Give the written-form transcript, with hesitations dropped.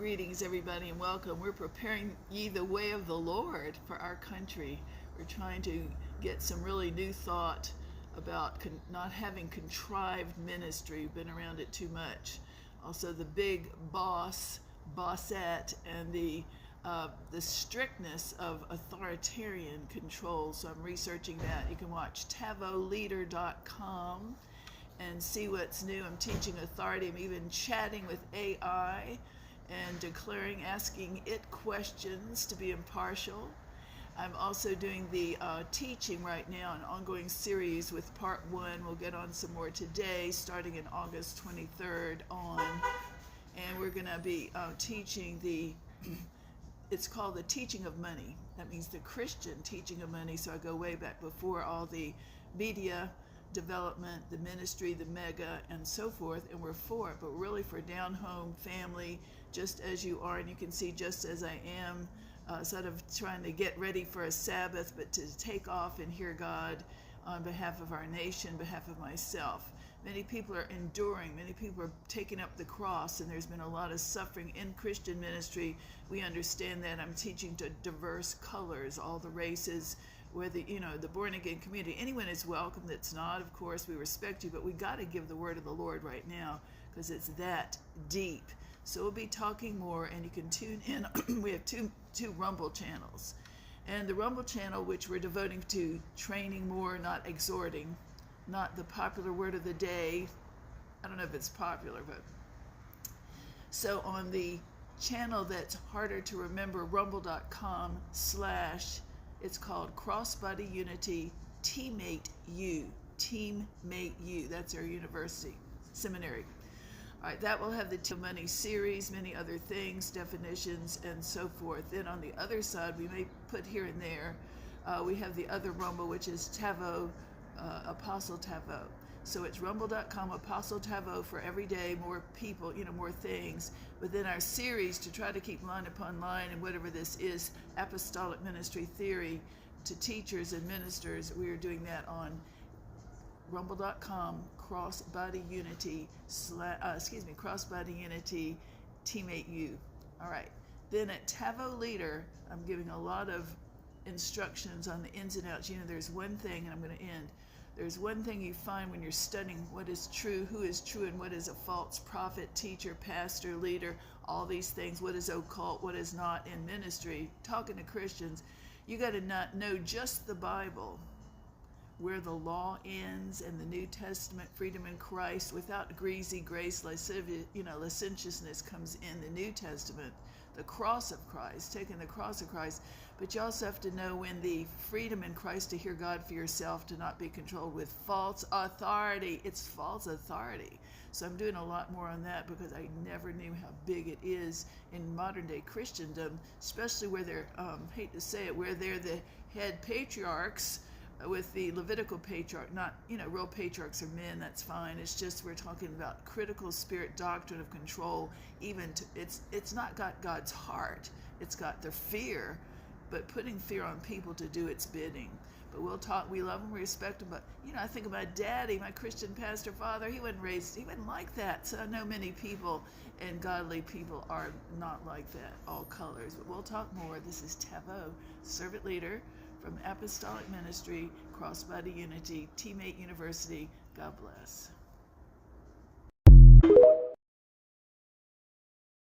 Greetings, everybody, and welcome. We're preparing ye the way of the Lord for our country. We're trying to get some really new thought about not having contrived ministry. We've been around it too much. Also, the big bossette, and the strictness of authoritarian control. So I'm researching that. You can watch TavoLeader.com and see what's new. I'm teaching authority. I'm even chatting with AI and asking it questions to be impartial. I'm also doing the teaching right now, an ongoing series with part 1. We'll get on some more today, starting in August 23rd on. And we're going to be teaching it's called the teaching of money. That means the Christian teaching of money. So I go way back before all the media development, the ministry, the mega, and so forth, and we're for it, but really for down home family, just as you are, and you can see just as I am, sort of trying to get ready for a Sabbath, but to take off and hear God on behalf of our nation, behalf of myself. Many people are enduring, many people are taking up the cross, and there's been a lot of suffering in Christian ministry. We understand that. I'm teaching to diverse colors, all the races, whether, the born-again community. Anyone is welcome that's not, of course, we respect you, but we got to give the word of the Lord right now because it's that deep. So we'll be talking more, and you can tune in. We have two Rumble channels. And the Rumble channel, which we're devoting to training more, not exhorting, not the popular word of the day. I don't know if it's popular, but so on the channel that's harder to remember, rumble.com/ it's called Crossbody Unity Teammate U. Teammate U. That's our university, seminary. All right, that will have the money series, many other things, definitions, and so forth. Then on the other side, we may put here and there, we have the other Rumble, which is Taveau, Apostle Taveau. So it's rumble.com, Apostle Taveau, for every day, more people, more things. Within our series, to try to keep line upon line, and whatever this is, apostolic ministry theory to teachers and ministers, we are doing that on rumble.com, Crossbody Unity, Crossbody Unity Teammate U. All right. Then at Taveau Leader, I'm giving a lot of instructions on the ins and outs. There's one thing, and I'm going to end. There's one thing you find when you're studying what is true, who is true, and what is a false prophet, teacher, pastor, leader, all these things, what is occult, what is not in ministry. Talking to Christians, you got to not know just the Bible, where the law ends and the New Testament, freedom in Christ, without greasy grace, licentiousness comes in the New Testament, the cross of Christ, taking the cross of Christ. But you also have to know when the freedom in Christ to hear God for yourself, to not be controlled with false authority. It's false authority. So I'm doing a lot more on that because I never knew how big it is in modern day Christendom, especially where they're, hate to say it, where they're the head patriarchs, with the Levitical patriarch, not, real patriarchs are men, that's fine. It's just we're talking about critical spirit doctrine of control. It's not got God's heart. It's got the fear, but putting fear on people to do its bidding. But we'll talk. We love them, we respect them. But, I think of my daddy, my Christian pastor father. He wasn't like that. So I know many people, and godly people, are not like that, all colors. But we'll talk more. This is Taveau, servant leader from Apostolic Ministry, Crossbody Unity, Teammate University. God bless.